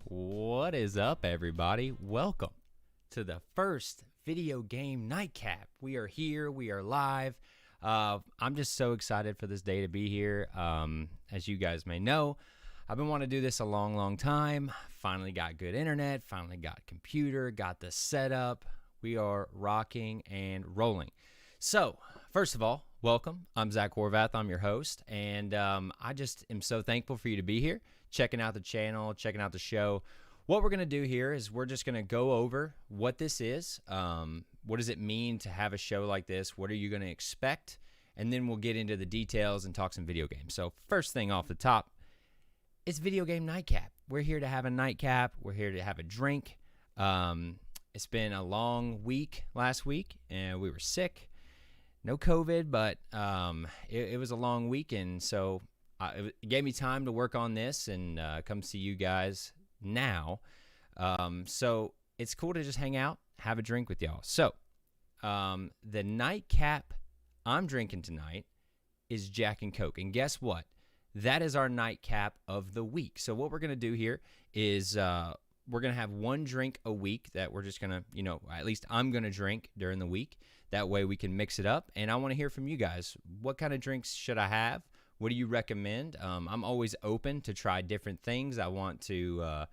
What is up, everybody? Welcome to the first video game nightcap. We are here. We are live. I'm just so excited for this day to be here. As you guys may know, I've been wanting to do this a long time. Finally got good internet. Finally got a computer. Got the setup. We are rocking and rolling. So, first of all, welcome. I'm Zach Horvath. I'm your host, and I just am so thankful for you to be here, checking out the channel, checking out the show. What we're going to do here is we're just going to go over what this is. What does it mean to have a show like this? What are you going to expect? And then we'll get into the details and talk some video games. So first thing off the top, it's Video Game Nightcap. We're here to have a nightcap. We're here to have a drink. It's been a long week last week, and we were sick. No COVID, but it was a long weekend, so it gave me time to work on this and come see you guys now. So it's cool to just hang out, have a drink with y'all. So the nightcap I'm drinking tonight is Jack and Coke, and guess what? That is our nightcap of the week. So what we're going to do here is we're going to have one drink a week that we're just going to, at least I'm going to drink during the week. That way we can mix it up, and I want to hear from you guys. What kind of drinks should I have? What do you recommend? I'm always open to try different things. I want to,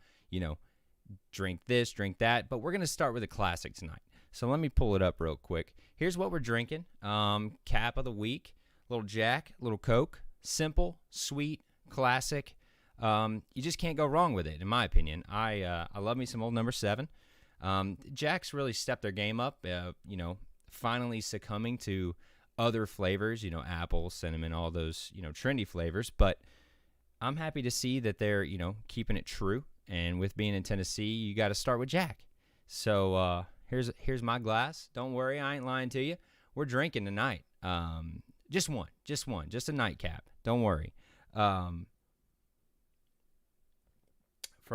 drink this, drink that, but we're going to start with a classic tonight. So let me pull it up real quick. Here's what we're drinking. Cap of the week, little Jack, little Coke, simple, sweet, classic. You just can't go wrong with it, in my opinion. I love me some old number 7. Jack's really stepped their game up, finally succumbing to other flavors, apple, cinnamon, all those, trendy flavors. But I'm happy to see that they're, keeping it true. And with being in Tennessee, you got to start with Jack. So here's my glass. Don't worry, I ain't lying to you. We're drinking tonight. Just one, just a nightcap. Don't worry. For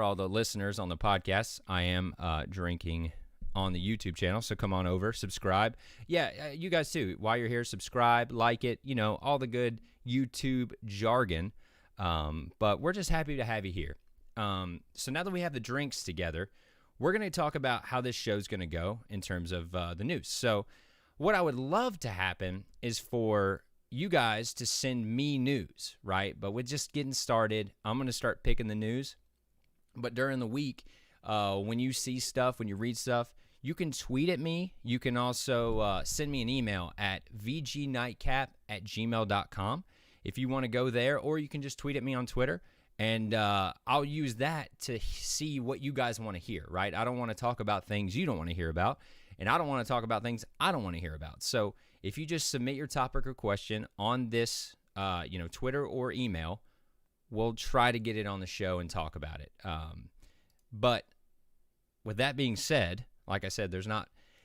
all the listeners on the podcast, I am drinking on the YouTube channel, so come on over, subscribe. Yeah, you guys too. While you're here, subscribe, like it, all the good YouTube jargon. But we're just happy to have you here. So now that we have the drinks together, we're going to talk about how this show's going to go in terms of the news. So what I would love to happen is for you guys to send me news, right? But with just getting started, I'm going to start picking the news. But during the week, when you see stuff, when you read stuff, you can tweet at me. You can also send me an email at vgnightcap@gmail.com if you want to go there, or you can just tweet at me on Twitter, and I'll use that to see what you guys want to hear, right? I don't want to talk about things you don't want to hear about, and I don't want to talk about things I don't want to hear about. So if you just submit your topic or question on this, Twitter or email, we'll try to get it on the show and talk about it. But with that being said, like I said, this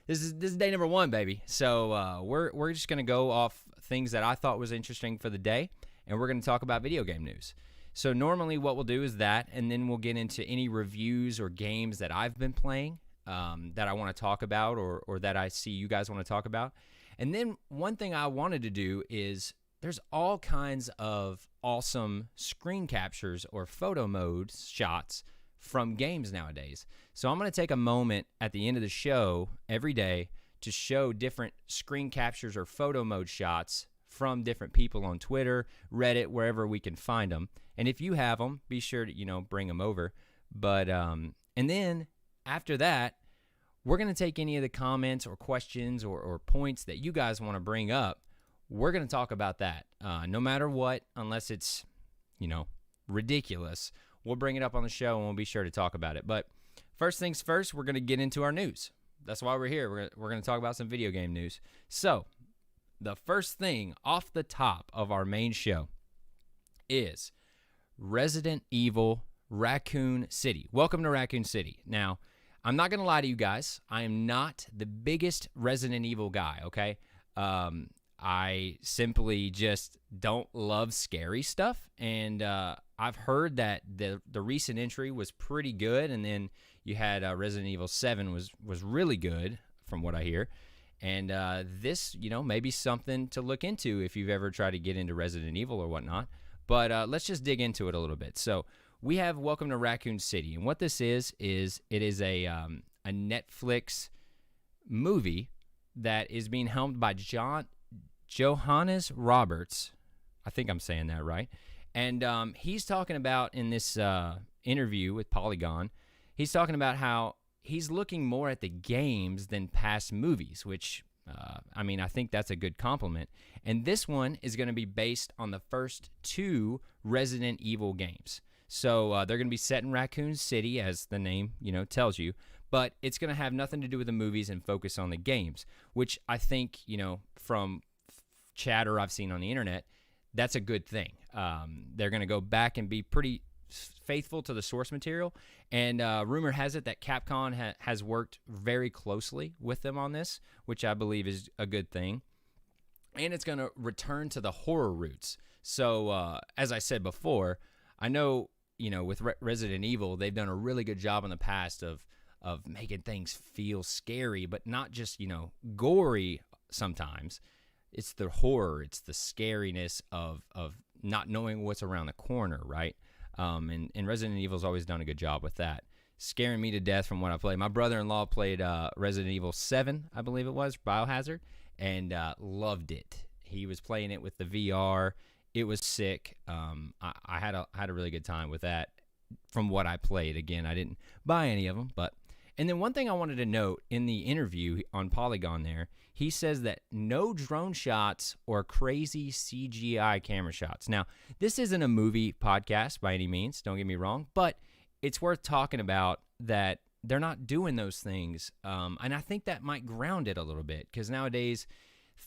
is day number 1, baby. So we're just gonna go off things that I thought was interesting for the day, and we're gonna talk about video game news. So normally what we'll do is that, and then we'll get into any reviews or games that I've been playing that I want to talk about, or that I see you guys want to talk about. And then one thing I wanted to do is there's all kinds of awesome screen captures or photo mode shots from games nowadays. So I'm going to take a moment at the end of the show every day to show different screen captures or photo mode shots from different people on Twitter, Reddit, wherever we can find them. And if you have them, be sure to, bring them over. But, and then after that, we're going to take any of the comments or questions or points that you guys want to bring up. We're going to talk about that no matter what, unless it's, ridiculous. We'll bring it up on the show, and we'll be sure to talk about it. But first things first, we're going to get into our news. That's why we're here. We're going to talk about some video game news. So the first thing off the top of our main show is Resident Evil Raccoon City. Welcome to Raccoon City. Now, I'm not going to lie to you guys. I am not the biggest Resident Evil guy, okay? I simply just don't love scary stuff, and I've heard that the recent entry was pretty good, and then you had Resident Evil 7 was really good from what I hear, and this, may be something to look into if you've ever tried to get into Resident Evil or whatnot, but let's just dig into it a little bit. So we have Welcome to Raccoon City. And what this is it is a Netflix movie that is being helmed by Johannes Roberts. I think I'm saying that right. And he's talking about in this interview with Polygon, he's talking about how he's looking more at the games than past movies, which, I mean, I think that's a good compliment. And this one is going to be based on the first 2 Resident Evil games. So they're going to be set in Raccoon City, as the name, tells you. But it's going to have nothing to do with the movies and focus on the games, which I think, from chatter I've seen on the internet, that's a good thing. They're going to go back and be pretty faithful to the source material. And rumor has it that Capcom has worked very closely with them on this, which I believe is a good thing. And it's going to return to the horror roots. So as I said before, I know, with Resident Evil, they've done a really good job in the past of making things feel scary, but not just, gory sometimes. It's the horror, it's the scariness of not knowing what's around the corner, right? And Resident Evil's always done a good job with that. Scaring me to death from what I played. My brother-in-law played Resident Evil 7, I believe it was, Biohazard, and loved it. He was playing it with the VR. It was sick. I had a really good time with that from what I played. Again, I didn't buy any of them, but... And then one thing I wanted to note in the interview on Polygon there, he says that no drone shots or crazy CGI camera shots. Now, this isn't a movie podcast by any means, don't get me wrong, but it's worth talking about that they're not doing those things. And I think that might ground it a little bit, because nowadays,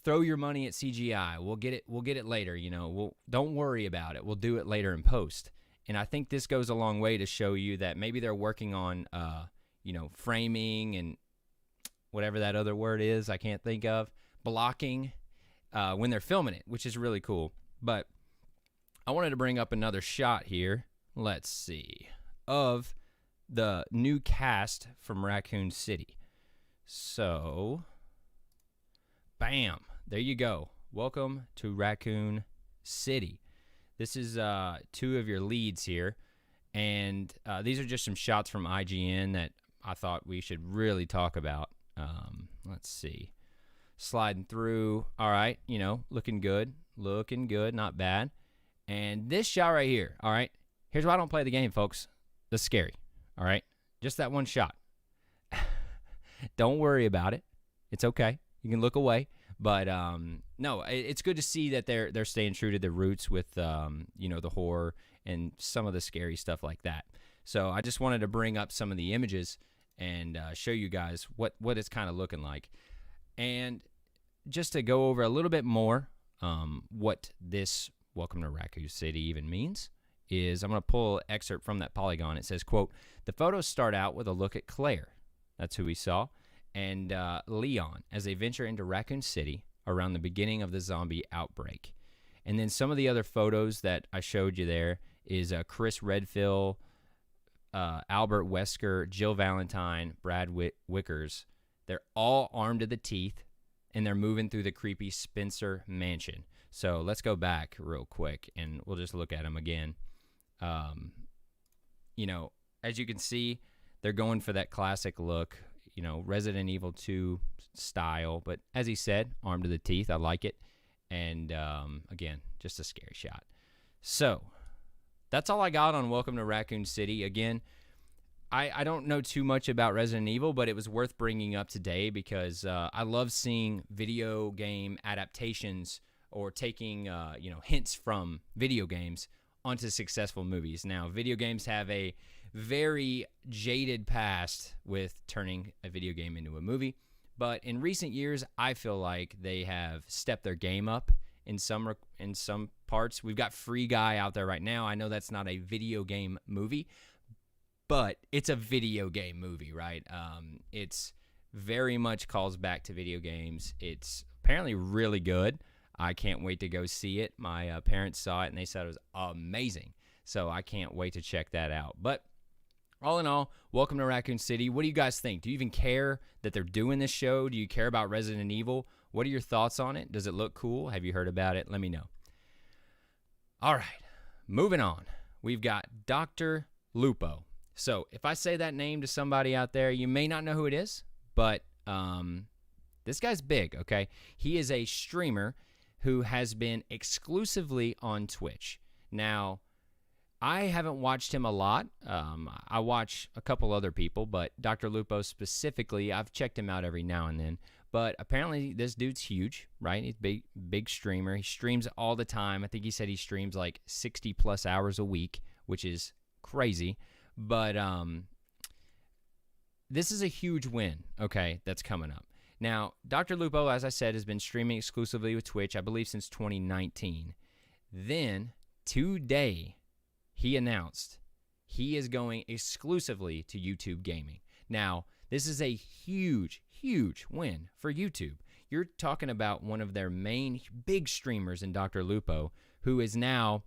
throw your money at CGI. We'll get it later, don't worry about it. We'll do it later in post. And I think this goes a long way to show you that maybe they're working on framing and whatever that other word is I can't think of, blocking when they're filming it, which is really cool. But I wanted to bring up another shot here, let's see, of the new cast from Raccoon City. So, bam, there you go. Welcome to Raccoon City. This is 2 of your leads here, and these are just some shots from IGN that I thought we should really talk about. Let's see. Sliding through. All right, looking good. Looking good, not bad. And this shot right here, all right? Here's why I don't play the game, folks. That's scary, all right? Just that one shot. Don't worry about it. It's okay. You can look away. But, no, it's good to see that they're staying true to their roots with, the horror and some of the scary stuff like that. So I just wanted to bring up some of the images and show you guys what it's kind of looking like. And just to go over a little bit more what this Welcome to Raccoon City even means is I'm going to pull an excerpt from that Polygon. It says, quote, "The photos start out with a look at Claire," that's who we saw, "and Leon as they venture into Raccoon City around the beginning of the zombie outbreak." And then some of the other photos that I showed you there is Chris Redfield, Albert Wesker, Jill Valentine, Brad Wickers. They're all armed to the teeth, and they're moving through the creepy Spencer mansion. So let's go back real quick, and we'll just look at them again. As you can see, they're going for that classic look, Resident Evil 2 style. But as he said, armed to the teeth. I like it. And, again, just a scary shot. So that's all I got on Welcome to Raccoon City. Again, I don't know too much about Resident Evil, but it was worth bringing up today because I love seeing video game adaptations or taking hints from video games onto successful movies. Now, video games have a very jaded past with turning a video game into a movie, but in recent years, I feel like they have stepped their game up in some parts. We've got Free Guy out there right now. I know that's not a video game movie, but it's a video game movie, right? It's very much calls back to video games. It's apparently really good. I can't wait to go see it. My parents saw it, and they said it was amazing. So I can't wait to check that out. But all in all, welcome to Raccoon City. What do you guys think? Do you even care that they're doing this show? Do you care about Resident Evil? What are your thoughts on it? Does it look cool? Have you heard about it? Let me know. All right, moving on. We've got Dr. Lupo. So if I say that name to somebody out there, you may not know who it is, but this guy's big, okay? He is a streamer who has been exclusively on Twitch. Now, I haven't watched him a lot. I watch a couple other people, but Dr. Lupo specifically, I've checked him out every now and then. But apparently this dude's huge, right? He's a big streamer. He streams all the time. I think he said he streams like 60+ hours a week, which is crazy. But this is a huge win, okay, that's coming up. Now, Dr. Lupo, as I said, has been streaming exclusively with Twitch, I believe, since 2019. Then, today, he announced he is going exclusively to YouTube gaming. Now, this is a huge, huge win for YouTube. You're talking about one of their main big streamers in Dr. Lupo, who is now,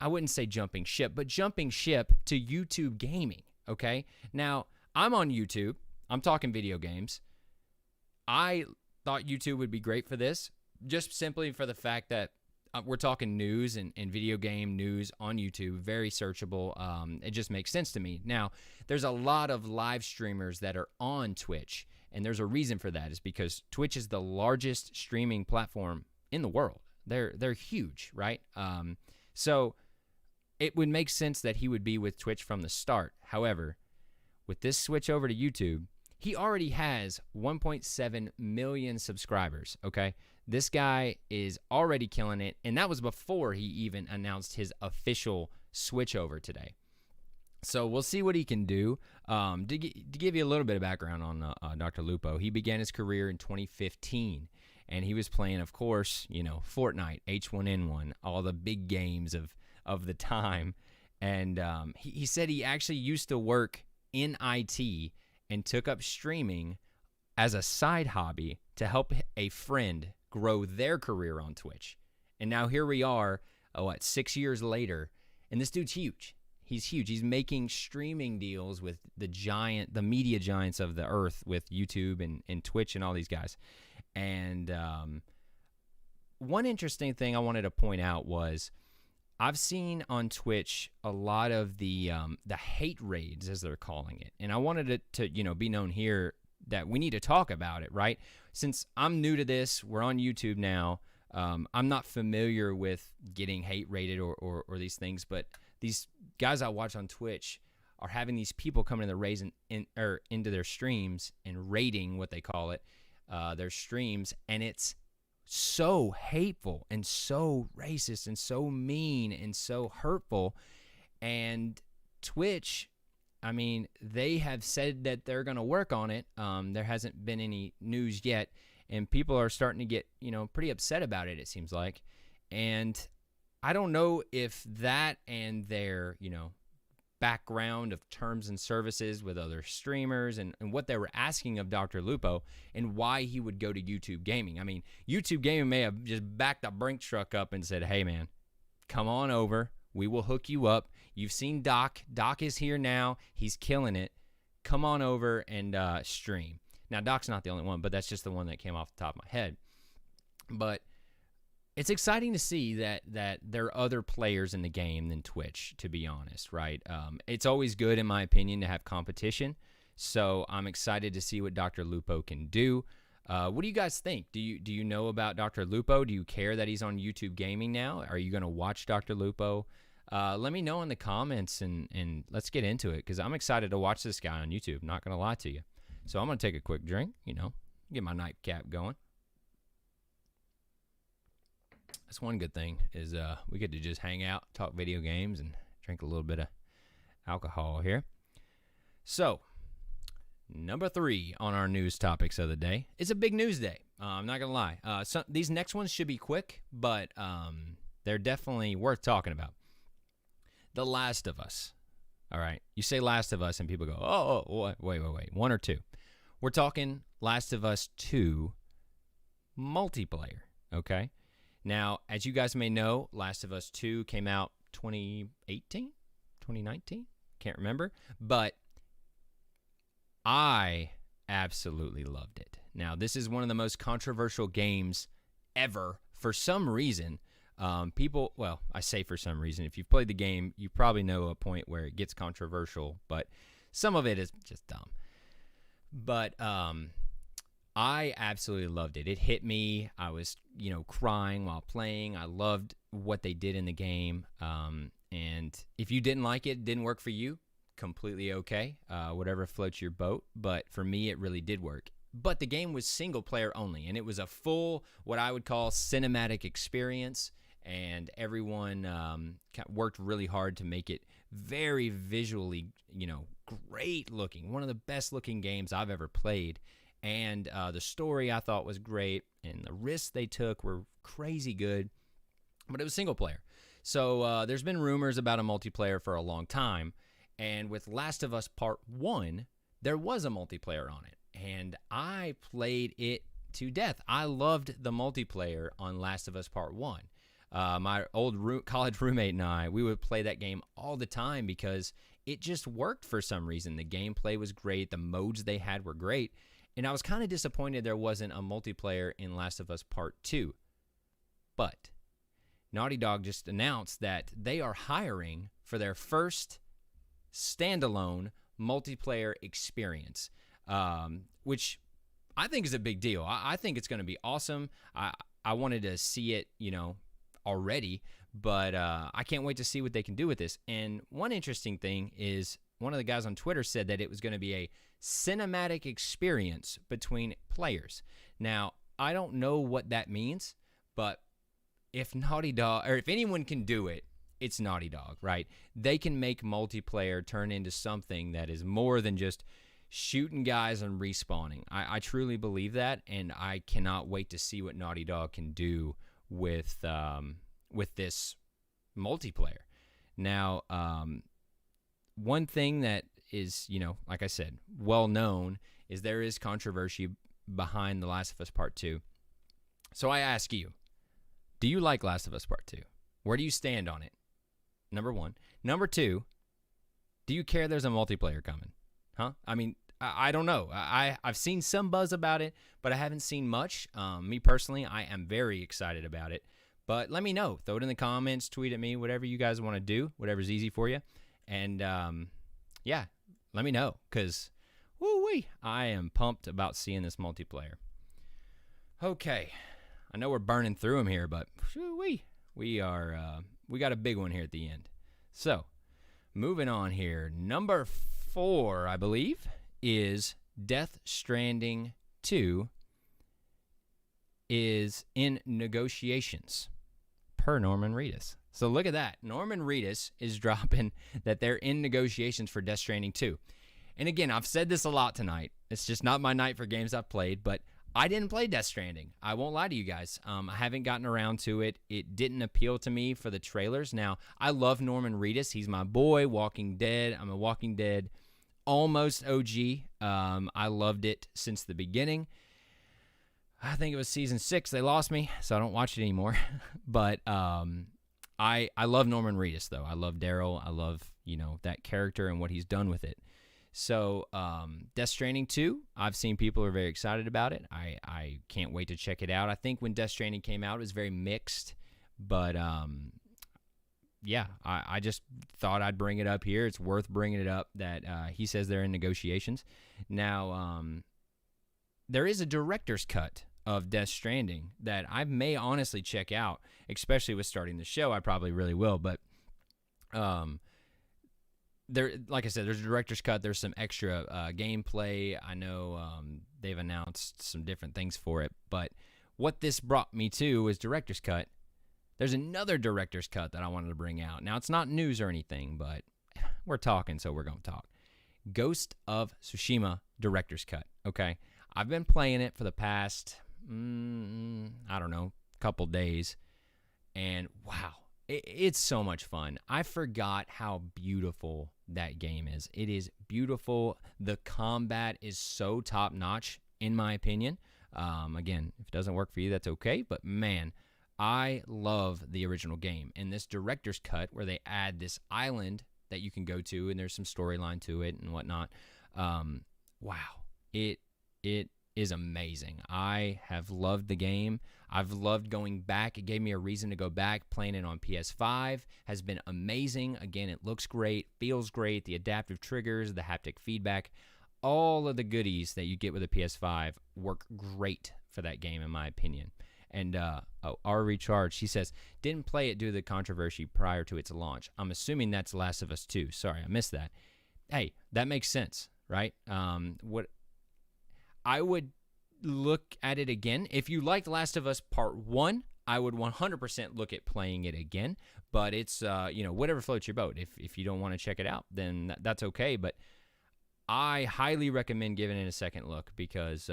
I wouldn't say jumping ship, but jumping ship to YouTube gaming, okay? Now, I'm on YouTube. I'm talking video games. I thought YouTube would be great for this, just simply for the fact that we're talking news and video game news on YouTube, very searchable. It just makes sense to me. Now, there's a lot of live streamers that are on Twitch, and there's a reason for that. Is because Twitch is the largest streaming platform in the world. They're huge, right? So it would make sense that he would be with Twitch from the start. However, with this switch over to YouTube, he already has 1.7 million subscribers, okay? This guy is already killing it, and that was before he even announced his official switch over today. So we'll see what he can do. To give you a little bit of background on Dr. Lupo, he began his career in 2015, and he was playing, of course, Fortnite, H1N1, all the big games of the time. And he said he actually used to work in IT and took up streaming as a side hobby to help a friend grow their career on Twitch. And now here we are, 6 years later, and this dude's huge. He's huge. He's making streaming deals with the media giants of the earth, with YouTube and Twitch and all these guys. And one interesting thing I wanted to point out was I've seen on Twitch a lot of the hate raids, as they're calling it, and I wanted it to be known here that we need to talk about it, right? Since I'm new to this, we're on YouTube now. I'm not familiar with getting hate raided or these things, but these guys I watch on Twitch are having these people come in the raids into their streams and raiding, what they call it, their streams, and it's so hateful and so racist and so mean and so hurtful. And Twitch, I mean, they have said that they're going to work on it. There hasn't been any news yet, and people are starting to get, pretty upset about it, it seems like. And I don't know if that and their, background of terms and services with other streamers and what they were asking of Dr. Lupo and why he would go to YouTube gaming. I mean, YouTube gaming may have just backed a Brink truck up and said, hey, man, come on over. We will hook you up. You've seen Doc. Doc is here now. He's killing it. Come on over and stream. Now, Doc's not the only one, but that's just the one that came off the top of my head. But it's exciting to see that there are other players in the game than Twitch, to be honest, right? It's always good, in my opinion, to have competition. So I'm excited to see what Dr. Lupo can do. What do you guys think? Do you know about Dr. Lupo? Do you care that he's on YouTube Gaming now? Are you going to watch Dr. Lupo? Let me know in the comments, and let's get into it, because I'm excited to watch this guy on YouTube, not going to lie to you. So I'm going to take a quick drink, get my nightcap going. That's one good thing is we get to just hang out, talk video games, and drink a little bit of alcohol here. So, number 3 on our news topics of the day. It's a big news day. I'm not going to lie. These next ones should be quick, but they're definitely worth talking about. The Last of Us. All right. You say Last of Us, and people go, oh, wait. 1 or 2. We're talking Last of Us 2 multiplayer, okay? Now, as you guys may know, Last of Us 2 came out 2018, 2019, can't remember, but I absolutely loved it. Now, this is one of the most controversial games ever for some reason. People, well, I say for some reason, if you've played the game, you probably know a point where it gets controversial, but some of it is just dumb. But I absolutely loved it. It hit me. I was, crying while playing. I loved what they did in the game. And if you didn't like it, didn't work for you, completely okay. Whatever floats your boat. But for me, it really did work. But the game was single player only, and it was a full, what I would call, cinematic experience. And everyone worked really hard to make it very visually, great looking. One of the best looking games I've ever played. And the story I thought was great, and the risks they took were crazy good. But it was single player. So there's been rumors about a multiplayer for a long time. And with Last of Us Part 1, there was a multiplayer on it. And I played it to death. I loved the multiplayer on Last of Us Part 1. My old college roommate and I, we would play that game all the time because it just worked for some reason. The gameplay was great. The modes they had were great. And I was kind of disappointed there wasn't a multiplayer in Last of Us Part 2. But Naughty Dog just announced that they are hiring for their first standalone multiplayer experience, which I think is a big deal. I think it's going to be awesome. I wanted to see it, already, but I can't wait to see what they can do with this. And one interesting thing is one of the guys on Twitter said that it was going to be a cinematic experience between players. Now, I don't know what that means, but if Naughty Dog, or if anyone can do it, it's Naughty Dog, right? They can make multiplayer turn into something that is more than just shooting guys and respawning. I truly believe that, and I cannot wait to see what Naughty Dog can do with this multiplayer. Now, one thing that is, like I said, well known is there is controversy behind The Last of Us Part 2. So I ask you, do you like Last of Us Part 2? Where do you stand on it? Number one. Number two, do you care there's a multiplayer coming? Huh? I mean, I don't know. I've seen some buzz about it, but I haven't seen much. Me personally, I am very excited about it. But let me know. Throw it in the comments, tweet at me, whatever you guys want to do, whatever's easy for you. And, yeah, let me know, because, woo-wee, I am pumped about seeing this multiplayer. Okay. I know we're burning through them here, but woo-wee, we got a big one here at the end. So, moving on here. Number 4, I believe, is Death Stranding 2 is in negotiations, per Norman Reedus. So look at that. Norman Reedus is dropping that they're in negotiations for Death Stranding 2. And again, I've said this a lot tonight. It's just not my night for games I've played, but I didn't play Death Stranding. I won't lie to you guys. I haven't gotten around to it. It didn't appeal to me for the trailers. Now, I love Norman Reedus. He's my boy, Walking Dead. I'm a Walking Dead almost OG. I loved it since the beginning. I think it was season 6. They lost me, so I don't watch it anymore. But I love Norman Reedus, though. I love Daryl. I love, that character and what he's done with it. So Death Stranding 2, I've seen people are very excited about it. I can't wait to check it out. I think when Death Stranding came out, it was very mixed. But, yeah, I just thought I'd bring it up here. It's worth bringing it up that he says they're in negotiations. Now, there is a director's cut of Death Stranding that I may honestly check out, especially with starting the show. I probably really will, but there, like I said, there's a director's cut. There's some extra gameplay. I know they've announced some different things for it, but what this brought me to is director's cut. There's another director's cut that I wanted to bring out. Now, it's not news or anything, but we're talking, so we're going to talk. Ghost of Tsushima director's cut, okay? I've been playing it for the past, I don't know, couple days, and wow, it's so much fun. I forgot how beautiful that game is. It is beautiful. The combat is so top-notch, in my opinion. Again, if it doesn't work for you, that's okay, but man, I love the original game. And this director's cut where they add this island that you can go to, and there's some storyline to it and whatnot. Wow, it is amazing. I have loved the game. I've loved going back. It gave me a reason to go back. Playing it on PS5 has been amazing. Again, it looks great, feels great. The adaptive triggers, the haptic feedback, all of the goodies that you get with a PS5 work great for that game, in my opinion. And our Recharge, she says, didn't play it due to the controversy prior to its launch. I'm assuming that's Last of Us 2. Sorry, I missed that. Hey, that makes sense, right? What I would look at it again. If you liked Last of Us Part 1, I would 100% look at playing it again. But it's, whatever floats your boat. If you don't want to check it out, then that's okay. But I highly recommend giving it a second look because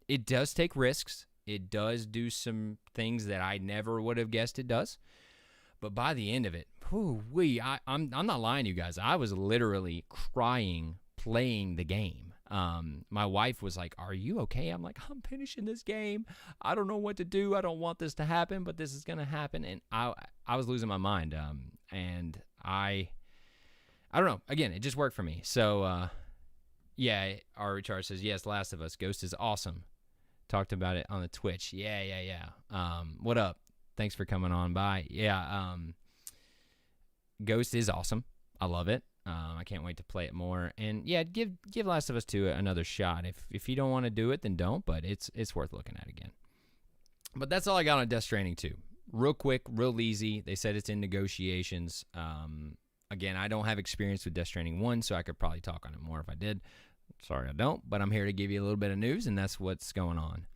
it does take risks. It does do some things that I never would have guessed it does. But by the end of it, I'm not lying to you guys. I was literally crying playing the game. My wife was like, "Are you okay?" I'm like, "I'm finishing this game. I don't know what to do. I don't want this to happen, but this is going to happen." And I was losing my mind. And I don't know. Again, it just worked for me. So, yeah, our Recharge says, yes, Last of Us. Ghost is awesome. Talked about it on the Twitch. Yeah. What up? Thanks for coming on by. Yeah, Ghost is awesome. I love it. I can't wait to play it more. And yeah, give Last of Us 2 another shot. If you don't want to do it, then don't. But it's worth looking at again. But that's all I got on Death Stranding 2. Real quick, real easy. They said it's in negotiations. Again, I don't have experience with Death Stranding 1, so I could probably talk on it more if I did. Sorry, I don't. But I'm here to give you a little bit of news, and that's what's going on.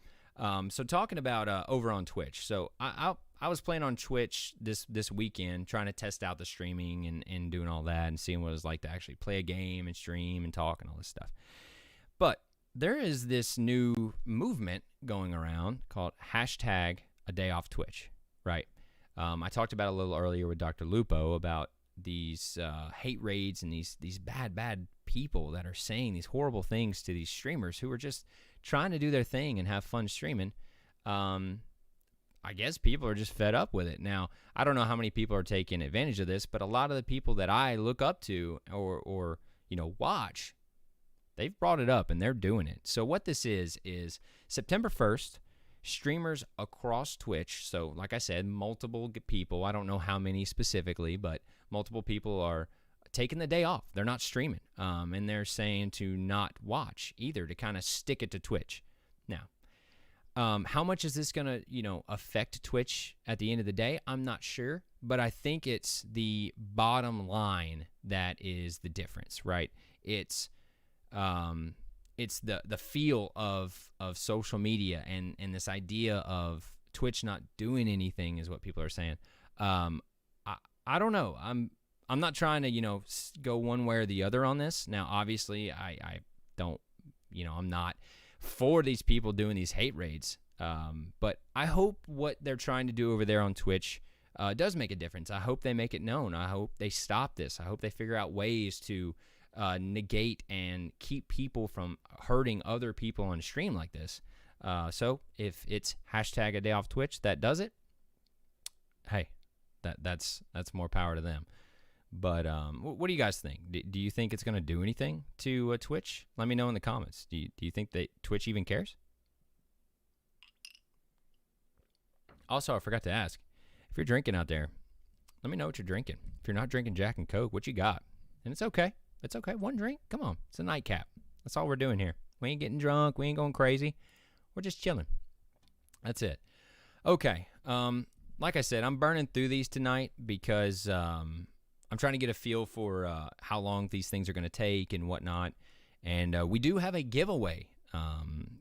So talking about over on Twitch. So I was playing on Twitch this weekend, trying to test out the streaming and doing all that and seeing what it was like to actually play a game and stream and talk and all this stuff. But there is this new movement going around called #ADayOffTwitch, right? I talked about it a little earlier with Dr. Lupo about these hate raids and these bad people that are saying these horrible things to these streamers who are just trying to do their thing and have fun streaming. I guess people are just fed up with it. Now, I don't know how many people are taking advantage of this, but a lot of the people that I look up to or watch, they've brought it up and they're doing it. So what this is September 1st, streamers across Twitch, so like I said, multiple people, I don't know how many specifically, but multiple people are taking the day off. They're not streaming, and they're saying to not watch either, to kind of stick it to Twitch. Now, how much is this going to, affect Twitch at the end of the day? I'm not sure, but I think it's the bottom line that is the difference, right? It's the feel of social media and this idea of Twitch not doing anything is what people are saying. I don't know. I'm not trying to, go one way or the other on this. Now, obviously, I don't, I'm not for these people doing these hate raids. But I hope what they're trying to do over there on Twitch does make a difference. I hope they make it known. I hope they stop this. I hope they figure out ways to negate and keep people from hurting other people on a stream like this. So if it's #ADayOffTwitch that does it, hey, that's more power to them. But what do you guys think? Do you think it's going to do anything to Twitch? Let me know in the comments. Do you think that Twitch even cares? Also, I forgot to ask, if you're drinking out there, let me know what you're drinking. If you're not drinking Jack and Coke, what you got? And it's okay. It's okay. One drink. Come on. It's a nightcap. That's all we're doing here. We ain't getting drunk. We ain't going crazy. We're just chilling. That's it. Okay. Like I said, I'm burning through these tonight because I'm trying to get a feel for how long these things are going to take and whatnot. And we do have a giveaway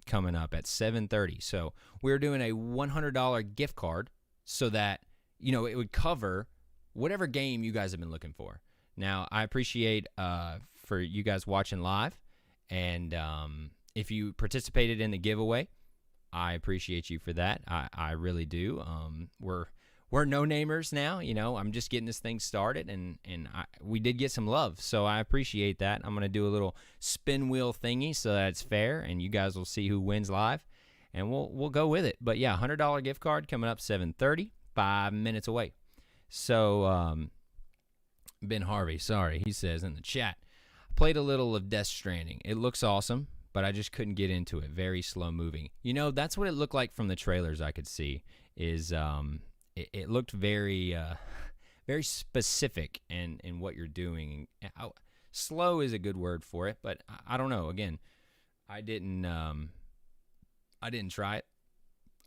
coming up at 7:30. So we're doing a $100 gift card so that, it would cover whatever game you guys have been looking for. Now, I appreciate for you guys watching live. And if you participated in the giveaway, I appreciate you for that. I really do. We're no-namers now, I'm just getting this thing started, and we did get some love, so I appreciate that. I'm going to do a little spin wheel thingy so that it's fair, and you guys will see who wins live, and we'll go with it. But, yeah, $100 gift card coming up 7:30, 5 minutes away. So, Ben Harvey, sorry, he says in the chat, played a little of Death Stranding. It looks awesome, but I just couldn't get into it. Very slow moving. You know, that's what it looked like from the trailers I could see. Is it looked very very specific in what you're doing. Slow is a good word for it, but I don't know. Again, I didn't try it.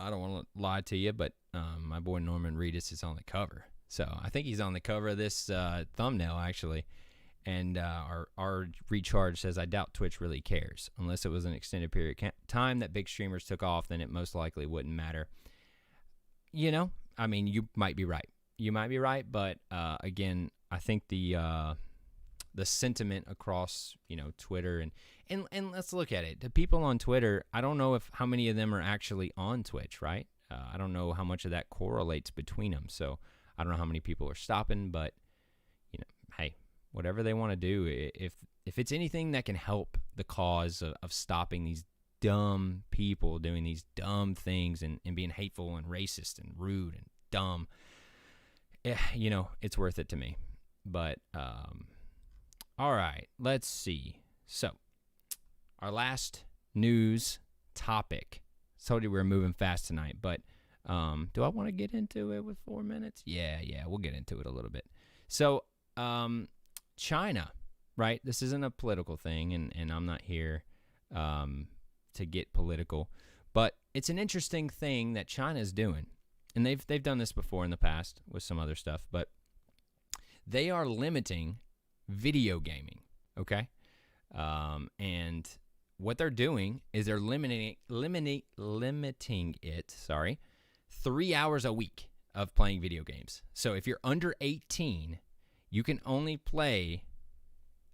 I don't want to lie to you, but my boy Norman Reedus is on the cover. So I think he's on the cover of this thumbnail, actually. And our recharge says, I doubt Twitch really cares. Unless it was an extended period of time that big streamers took off, then it most likely wouldn't matter. You know, I mean, you might be right. You might be right, but again, I think the sentiment across, you know, Twitter and let's look at it. The people on Twitter, I don't know how many of them are actually on Twitch, right? I don't know how much of that correlates between them. So I don't know how many people are stopping, but you know, hey, whatever they want to do, if it's anything that can help the cause of stopping these dumb people doing these dumb things and being hateful and racist and rude and dumb, you know, it's worth it to me. But all right, let's see. So our last news topic. Told you we were moving fast tonight, but do I want to get into it with 4 minutes? Yeah, we'll get into it a little bit. So China, right? This isn't a political thing, and I'm not here to get political, but it's an interesting thing that China is doing, and they've done this before in the past with some other stuff, but they are limiting video gaming, okay? And what they're doing is they're limiting it, 3 hours a week of playing video games. So if you're under 18, you can only play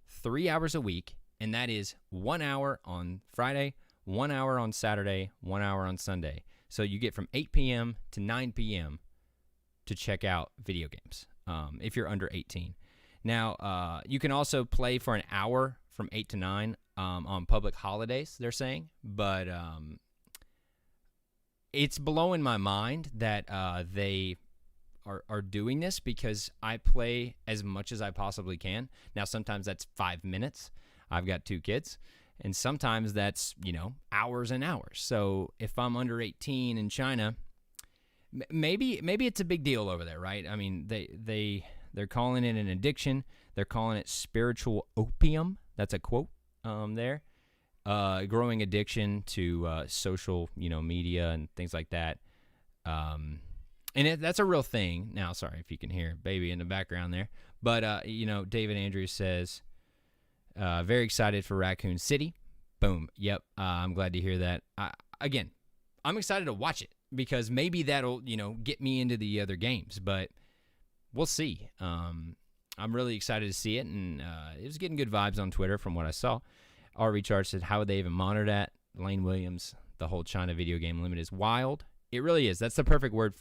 3 hours a week, and that is 1 hour on Friday, 1 hour on Saturday, 1 hour on Sunday. So you get from 8 p.m. to 9 p.m. to check out video games if you're under 18. Now, you can also play for an hour from 8 to 9 on public holidays, they're saying. But it's blowing my mind that they are doing this, because I play as much as I possibly can. Now, sometimes that's 5 minutes. I've got 2 kids. And sometimes that's, you know, hours and hours. So if I'm under 18 in China, maybe it's a big deal over there, right? I mean, they're calling it an addiction. They're calling it spiritual opium. That's a quote there. Growing addiction to social, you know, media and things like that. And that's a real thing. Now, sorry if you can hear baby in the background there. But, you know, David Andrews says, very excited for Raccoon City. Boom. Yep. I'm glad to hear that. Again, I'm excited to watch it, because maybe that'll, you know, get me into the other games, but we'll see. I'm really excited to see it, and it was getting good vibes on Twitter from what I saw. Our recharge said, how would they even monitor that? Lane Williams, the whole China video game limit is wild. It really is. That's the perfect word.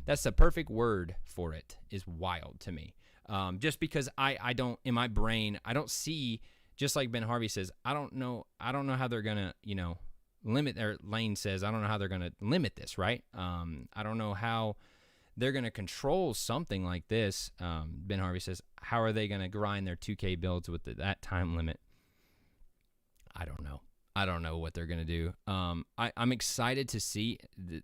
That's the perfect word for it, is wild to me. Just because I don't, in my brain, I don't see, just like Ben Harvey says, I don't know how they're going to, you know, limit, or Lane says, I don't know how they're going to limit this, right? I don't know how they're going to control something like this. Ben Harvey says, how are they going to grind their 2K builds with that time limit? I don't know. I don't know what they're going to do. I'm excited to see,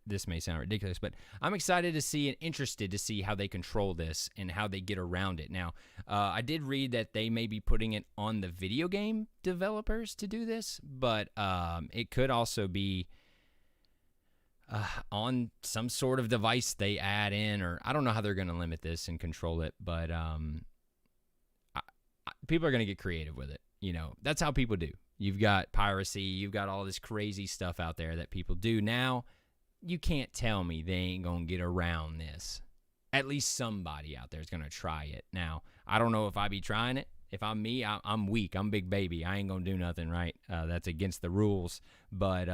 this may sound ridiculous, but I'm excited to see and interested to see how they control this and how they get around it. Now, I did read that they may be putting it on the video game developers to do this, but it could also be on some sort of device they add in, or I don't know how they're going to limit this and control it, but people are going to get creative with it. You know, that's how people do. You've got piracy. You've got all this crazy stuff out there that people do. Now, you can't tell me they ain't going to get around this. At least somebody out there is going to try it. Now, I don't know if I be trying it. If I'm me, I'm weak. I'm big baby. I ain't going to do nothing, right? That's against the rules. But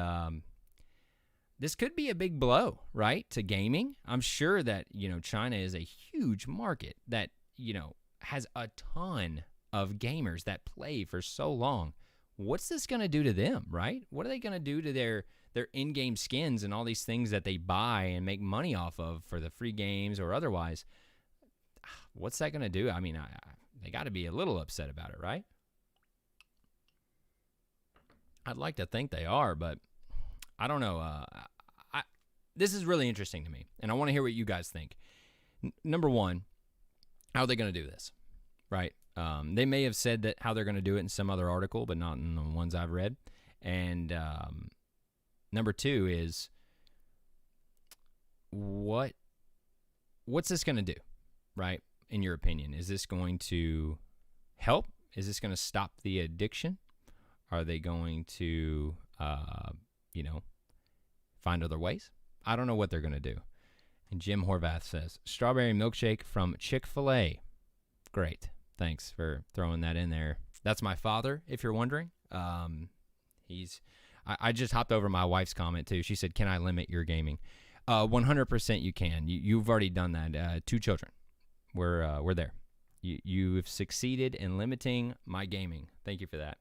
this could be a big blow, right, to gaming. I'm sure that, you know, China is a huge market that, you know, has a ton of gamers that play for so long. What's this going to do to them, right? What are they going to do to their in-game skins and all these things that they buy and make money off of for the free games or otherwise? What's that going to do? I mean, they got to be a little upset about it, right? I'd like to think they are, but I don't know. This is really interesting to me, and I want to hear what you guys think. Number one, how are they going to do this, right? They may have said that how they're going to do it in some other article, but not in the ones I've read. And number two is, what's this going to do, right? In your opinion, is this going to help? Is this going to stop the addiction? Are they going to, find other ways? I don't know what they're going to do. And Jim Horvath says, strawberry milkshake from Chick-fil-A. Great. Thanks for throwing that in there. That's my father, if you're wondering. I just hopped over my wife's comment, too. She said, can I limit your gaming? 100% you can. You've already done that. 2 children. We're there. You've succeeded in limiting my gaming. Thank you for that.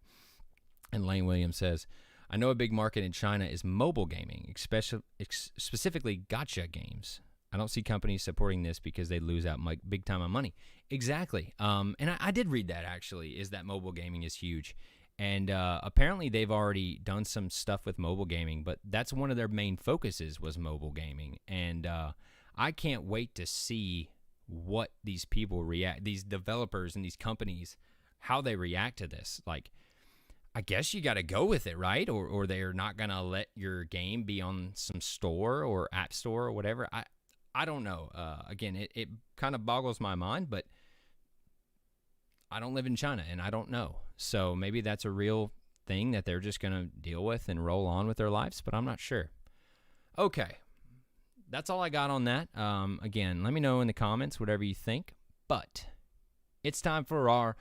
And Lane Williams says, I know a big market in China is mobile gaming, specifically gacha games. I don't see companies supporting this because they lose out big time on money. Exactly. And I did read that, actually, is that mobile gaming is huge. And apparently they've already done some stuff with mobile gaming, but that's one of their main focuses was mobile gaming. And I can't wait to see what these people react, these developers and these companies, how they react to this. Like, I guess you got to go with it, right? Or they're not going to let your game be on some store or app store or whatever. I don't know. Again, it kind of boggles my mind, but I don't live in China and I don't know. So maybe that's a real thing that they're just going to deal with and roll on with their lives, but I'm not sure. Okay. That's all I got on that. Again, let me know in the comments whatever you think, but it's time for our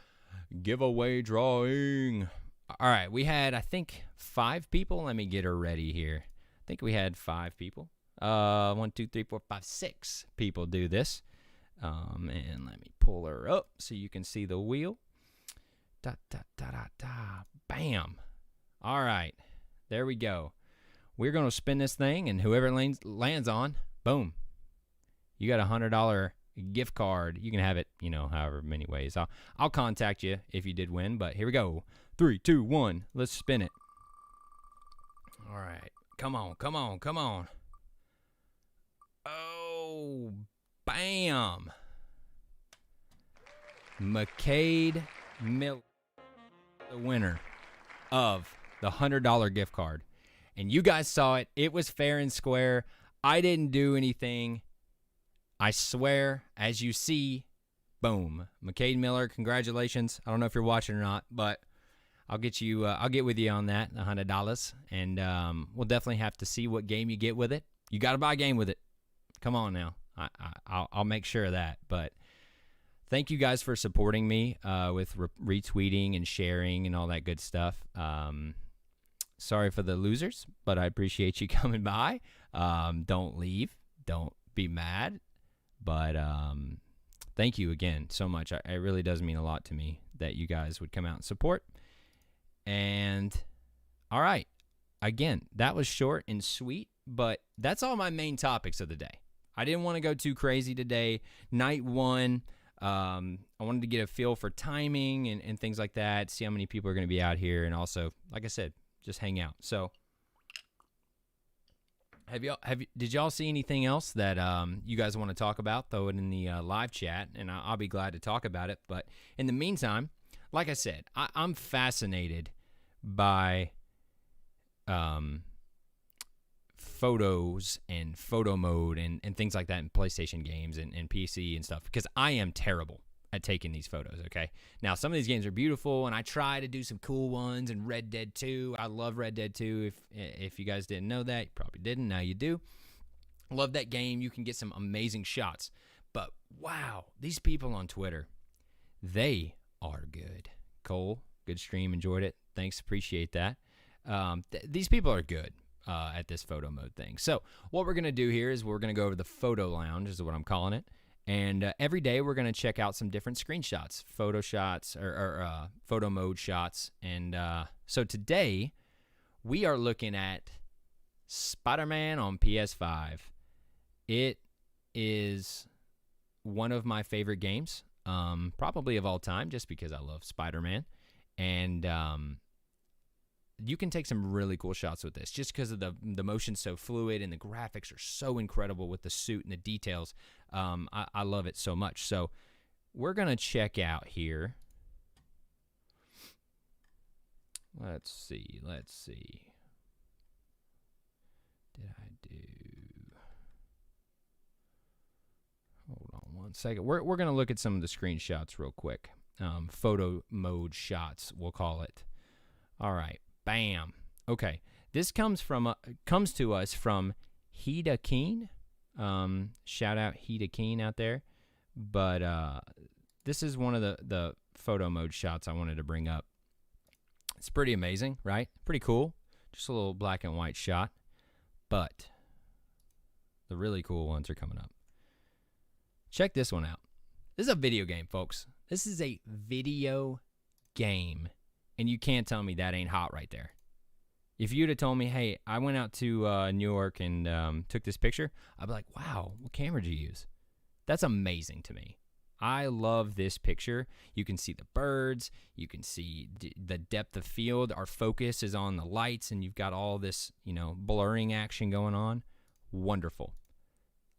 giveaway drawing. All right, we had, I think, 5 people. Let me get her ready here. I think we had 5 people. 1, 2, 3, 4, 5, 6 people do this. And let me pull her up so you can see the wheel. Da, da, da, da, da. Bam. All right, there we go. We're going to spin this thing, and whoever lands on, boom. You got a $100 gift card. You can have it, however many ways. I'll contact you if you did win, but here we go. 3, 2, 1. Let's spin it. All right. Come on, come on, come on. Oh, bam. McCade Miller, the winner of the $100 gift card. And you guys saw it. It was fair and square. I didn't do anything. I swear, as you see, boom. McCade Miller, congratulations. I don't know if you're watching or not, but I'll get with you on that, $100, and we'll definitely have to see what game you get with it. You got to buy a game with it. Come on now. I'll make sure of that. But thank you guys for supporting me with retweeting and sharing and all that good stuff. Sorry for the losers, but I appreciate you coming by. Don't leave. Don't be mad. But thank you again so much. It really does mean a lot to me that you guys would come out and support. And all right, again, that was short and sweet, but that's all my main topics of the day. I didn't want to go too crazy today. Night 1, I wanted to get a feel for timing and things like that, see how many people are going to be out here, and also, like I said, just hang out. So did y'all see anything else that you guys want to talk about? Throw it in the live chat, and I'll be glad to talk about it. But in the meantime, like I said, I'm fascinated by photos and photo mode and things like that in PlayStation games and PC and stuff, because I am terrible at taking these photos, okay? Now, some of these games are beautiful, and I try to do some cool ones, and Red Dead 2, I love Red Dead 2. If you guys didn't know that, you probably didn't, now you do. Love that game. You can get some amazing shots. But, wow, these people on Twitter, they are good. Cole, good stream, enjoyed it. Thanks, appreciate that. These people are good at this photo mode thing. So what we're going to do here is we're going to go over the photo lounge, is what I'm calling it. And every day we're going to check out some different screenshots, photo shots, or photo mode shots. And so today we are looking at Spiderman on PS5. It is one of my favorite games, probably of all time, just because I love Spider-Man. And you can take some really cool shots with this just because of the motion's so fluid and the graphics are so incredible with the suit and the details. I love it so much. So we're going to check out here. Let's see. Did I do... Hold on one second. We're going to look at some of the screenshots real quick. Photo mode shots, we'll call it. All right. Bam. Okay. This comes to us from Hida Keen. Shout out Hida Keen out there. But this is one of the photo mode shots I wanted to bring up. It's pretty amazing, right? Pretty cool. Just a little black and white shot. But the really cool ones are coming up. Check this one out. This is a video game, folks. This is a video game. And you can't tell me that ain't hot right there. If you'd have told me, hey, I went out to New York and took this picture, I'd be like, wow, what camera did you use? That's amazing to me. I love this picture. You can see the birds. You can see the depth of field. Our focus is on the lights, and you've got all this, blurring action going on. Wonderful.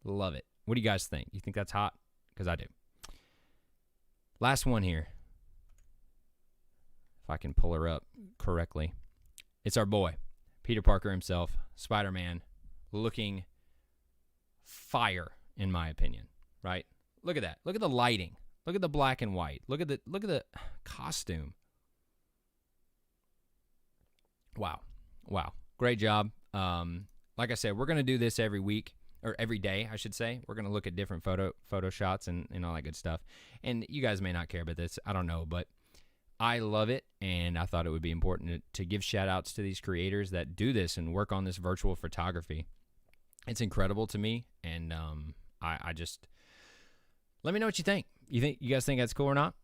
Love it. What do you guys think? You think that's hot? Because I do. Last one here. If I can pull her up correctly. It's our boy, Peter Parker himself, Spider-Man, looking fire, in my opinion, right? Look at that. Look at the lighting. Look at the black and white. Look at the costume. Wow. Great job. Like I said, we're going to do this every week, or every day, I should say. We're going to look at different photo shots and all that good stuff. And you guys may not care about this. I don't know, but I love it, and I thought it would be important to give shout-outs to these creators that do this and work on this virtual photography. It's incredible to me, and I just... Let me know what you think. You guys think that's cool or not?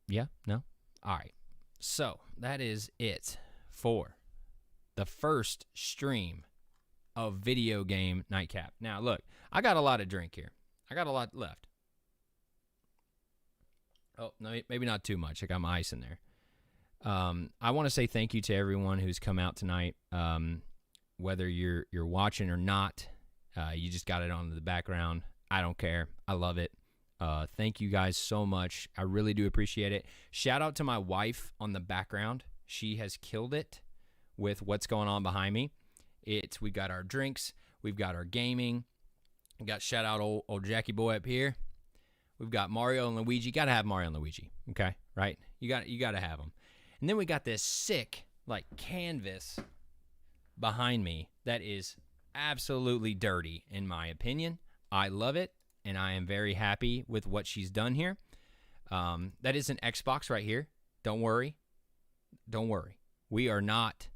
Yeah? No? All right. So that is it for the first stream of Video Game Nightcap. Now, look, I got a lot of drink here. I got a lot left. Oh, no, maybe not too much. I got my ice in there. I want to say thank you to everyone who's come out tonight. Whether you're watching or not, you just got it on the background. I don't care. I love it. Thank you guys so much. I really do appreciate it. Shout out to my wife on the background. She has killed it with what's going on behind me. We got our drinks. We've got our gaming. We got shout out old Jackie boy up here. We've got Mario and Luigi. Got to have Mario and Luigi. Okay, right? You got to have them. And then we got this sick canvas behind me that is absolutely dirty, in my opinion. I love it, and I am very happy with what she's done here. That is an Xbox right here. Don't worry. We are not,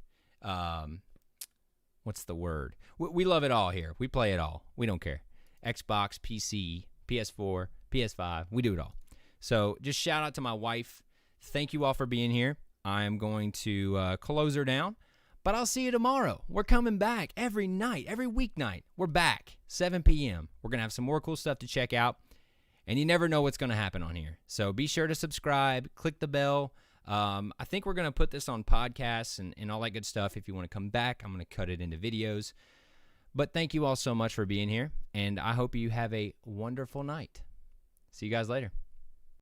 what's the word? We love it all here. We play it all. We don't care. Xbox, PC, PS4, PS5, we do it all. So just shout out to my wife. Thank you all for being here. I am going to close her down. But I'll see you tomorrow. We're coming back every night, every weeknight. We're back, 7 p.m. We're going to have some more cool stuff to check out. And you never know what's going to happen on here. So be sure to subscribe, click the bell. I think we're going to put this on podcasts and all that good stuff. If you want to come back, I'm going to cut it into videos. But thank you all so much for being here. And I hope you have a wonderful night. See you guys later.